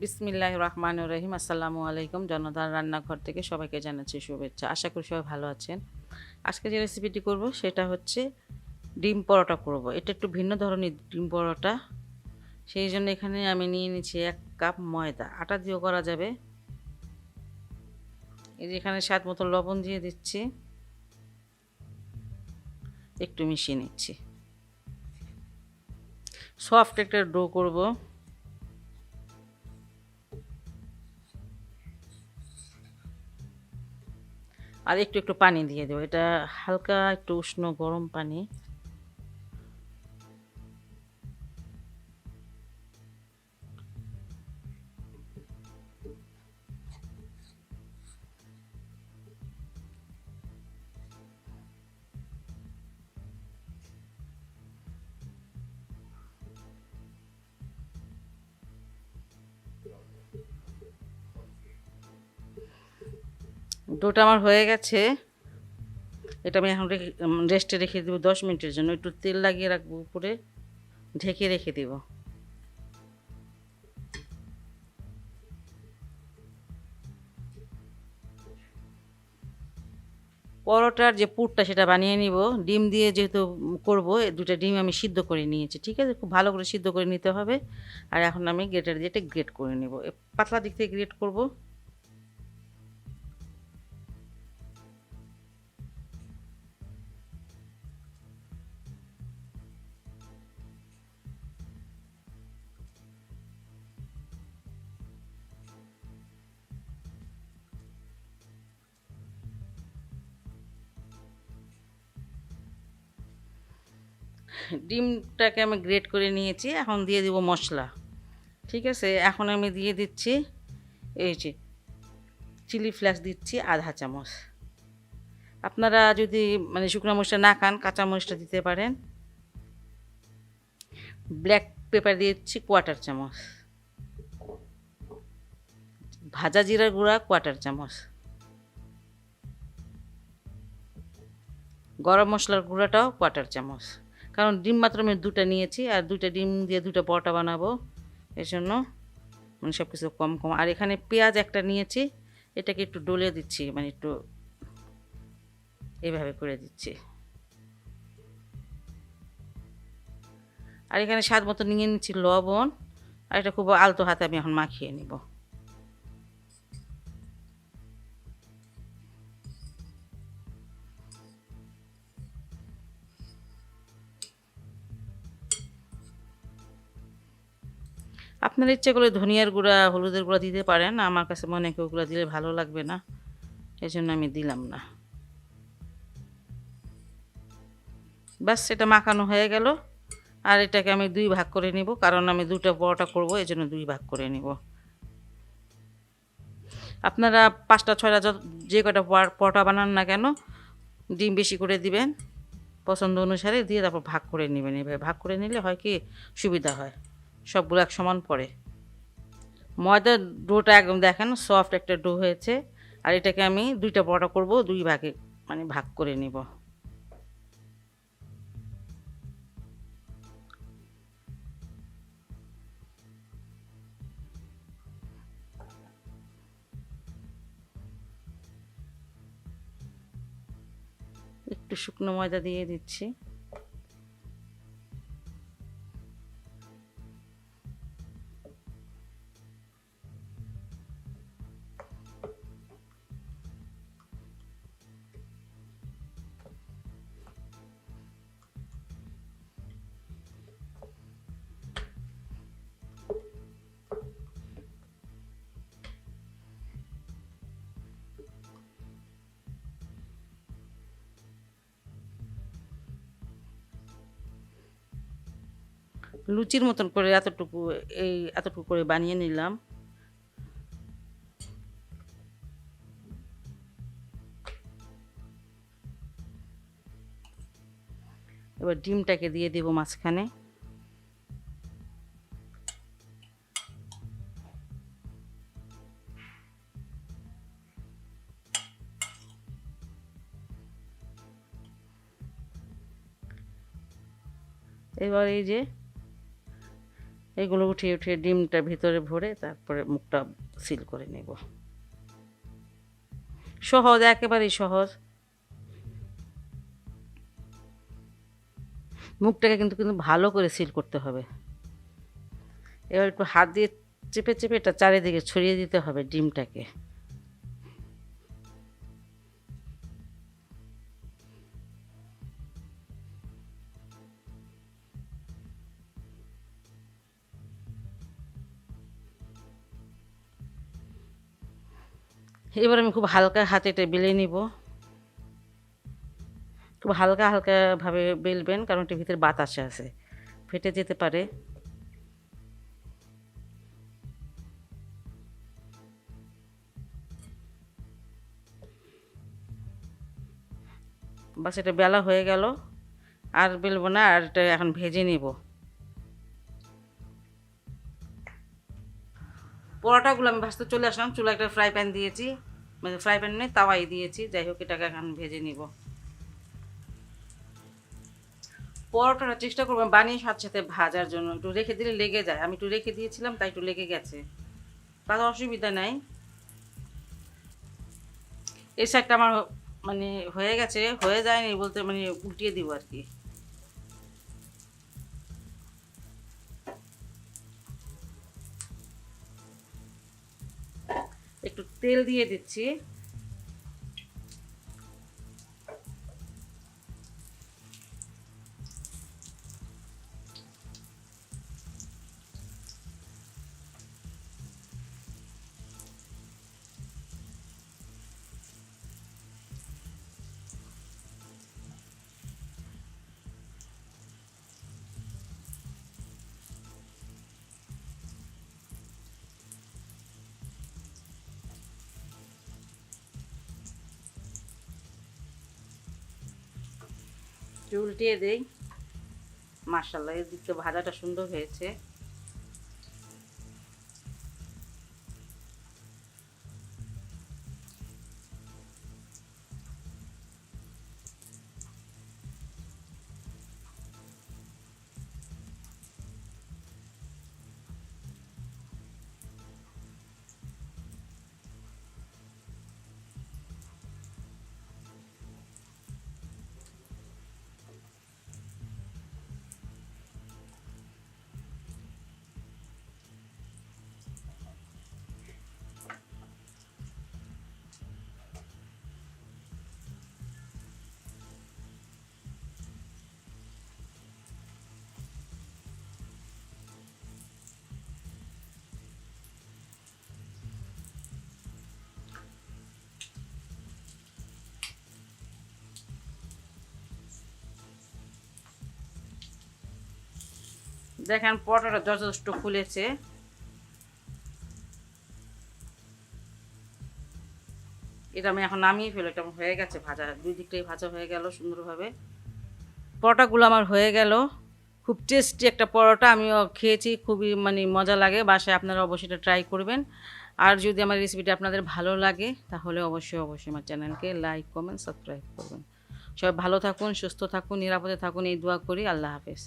বিসমিল্লাহির রহমানির রহিম। আসসালামু আলাইকুম। জনতার রান্নাঘর থেকে সবাইকে জানাচ্ছি শুভেচ্ছা। আশা করি সবাই ভালো আছেন। আজকে যে রেসিপিটি করব সেটা হচ্ছে ডিম পরোটা করব। এটা একটু ভিন্ন ধরনের ডিম পরোটা। সেই জন্য এখানে আমি নিয়ে নিচ্ছি 1 কাপ ময়দা। আটা দিয়েও করা যাবে। এই যে এখানে স্বাদ মতো লবণ দিয়ে দিচ্ছি, একটু মিশিয়ে নিচ্ছি। সফট একটা ডো করব। আর একটু একটু পানি দিয়ে দেবো। এটা হালকা একটু উষ্ণ গরম পানি। ডোটা আমার হয়ে গেছে। এটা আমি এখন রেস্টে রেখে দেবো 10 মিনিটের জন্য। একটু তেল লাগিয়ে রাখবো উপরে, ঢেকে রেখে দেব। পরোটার যে পুরটা সেটা বানিয়ে নিব। ডিম দিয়ে যেহেতু করব, দুটো ডিম আমি সিদ্ধ করে নিয়েছি। ঠিক আছে, খুব ভালো করে সিদ্ধ করে নিতে হবে। আর এখন আমি গ্রেটার দিয়ে এটা গ্রেট করে নেব। পাতলা দিক থেকে গ্রেট করব। ডিমটাকে আমি গ্রেট করে নিয়েছি। এখন দিয়ে দিব মশলা। ঠিক আছে, এখন আমি দিয়ে দিচ্ছি এই যে চিলি ফ্লেক্স দিচ্ছি আধা চামচ। আপনারা যদি মানে শুকনো মরিচটা না খান, কাঁচা মরিচটা দিতে পারেন। ব্ল্যাক পেপার দিচ্ছি কোয়ার্টার চামচ। ভাজা জিরার গুঁড়া কোয়ার্টার চামচ। গরম মশলার গুঁড়াটাও কোয়ার্টার চামচ। কারণ ডিম মাত্র আমি দুটো নিয়েছি, আর দুটো ডিম দিয়ে দুটো পরোটা বানাবো, এই জন্য মানে সব কিছু কম কম। আর এখানে পেঁয়াজ একটা নিয়েছি, এটাকে একটু ডলে দিচ্ছি, মানে একটু এইভাবে করে দিচ্ছি। আর এখানে স্বাদ মতো নিয়ে নিচ্ছি লবণ। আর এটা খুব আলতো হাতে আমি এখন মাখিয়ে নিব। আপনার ইচ্ছে করলে ধনিয়ার গুঁড়া, হলুদের গুঁড়া দিতে পারেন। আমার কাছে মনে হয় ওগুলো দিলে ভালো লাগবে না, এই জন্য আমি দিলাম না। ব্যাস, এটা মাখানো হয়ে গেল। আর এটাকে আমি 2 ভাগ করে নিব, কারণ আমি 2টা পরোটা করব, এই জন্য 2 ভাগ করে নিব। আপনারা 5টা 6টা যে কটা পরোটা বানান না কেন, ডিম বেশি করে দিবেন, পছন্দ অনুসারে দিয়ে তারপর ভাগ করে নেবেন। এভাবে ভাগ করে নিলে হয় কি সুবিধা হয়, সবগুলো এক সমান পড়ে। ময়দার ডোটা একদম দেখেন সফট একটা ডো হয়েছে। আর এটাকে আমি 2টা পরোটা করব, 2 ভাগে মানে ভাগ করে নিব। একটু শুকনো ময়দা দিয়ে দিচ্ছি। লুচির মতন করে এতটুকু, এই এতটুকু করে বানিয়ে নিলাম। এবার ডিমটাকে দিয়ে দেব মাঝখানে। এবার এই যে এগুলো উঠিয়ে উঠিয়ে ডিমটা ভিতরে ভরে তারপরে মুখটা সিল করে নেব। সহজ, একেবারেই সহজ। মুখটাকে কিন্তু কিন্তু ভালো করে সিল করতে হবে। এবার একটু হাত দিয়ে চেপে চেপে এটা চারিদিকে ছড়িয়ে দিতে হবে ডিমটাকে। এবার আমি খুব হালকা হাতে এটা বেলে নিব। খুব হালকা হালকাভাবে বেলবেন, কারণ এটার ভিতরে বাতাস আছে, ফেটে যেতে পারে। বাস এটা বেলা হয়ে গেল, আর বেলবো না, আর এটা এখন ভেজে নিব। পরোটাগুলো আমি ভাজতে চলে আসলাম। চুলা একটা ফ্রাই প্যান দিয়েছি, মানে ফ্রাই প্যান নেই, তাওয়াই দিয়েছি। যাই হোক, এটাকে এখন ভেজে নিব। পরোটাটা চেষ্টা করবেন বানিয়ে সাথে সাথে ভাজার জন্য, একটু রেখে দিলে লেগে যায়। আমি একটু রেখে দিয়েছিলাম, তাই একটু লেগে গেছে, তাতে অসুবিধা নাই। এই সাইডটা আমার মানে হয়ে গেছে, হয়ে যায়নি বলতে মানে উল্টিয়ে দিব আর কি। একটু তেল দিয়ে দিচ্ছি। উল্টিয়ে দেই। মাশাআল্লাহ, এর দিকটা ভাজাটা সুন্দর হয়েছে। দেখেন পরোটাটা যথেষ্ট ফুলেছে। এটা আমি এখন নামিয়ে ফেলো, এটা হয়ে গেছে ভাজা, দুই দিকটাই ভাজা হয়ে গেল সুন্দরভাবে। পরোটাগুলো আমার হয়ে গেল। খুব টেস্টি একটা পরোটা, আমিও খেয়েছি, খুবই মানে মজা লাগে। বাসায় আপনারা অবশ্যই এটা ট্রাই করবেন। আর যদি আমার রেসিপিটা আপনাদের ভালো লাগে তাহলে অবশ্যই অবশ্যই আমার চ্যানেলকে লাইক, কমেন্ট, সাবস্ক্রাইব করবেন। সবাই ভালো থাকুন, সুস্থ থাকুন, নিরাপদে থাকুন, এই দোয়া করি। আল্লাহ হাফেজ।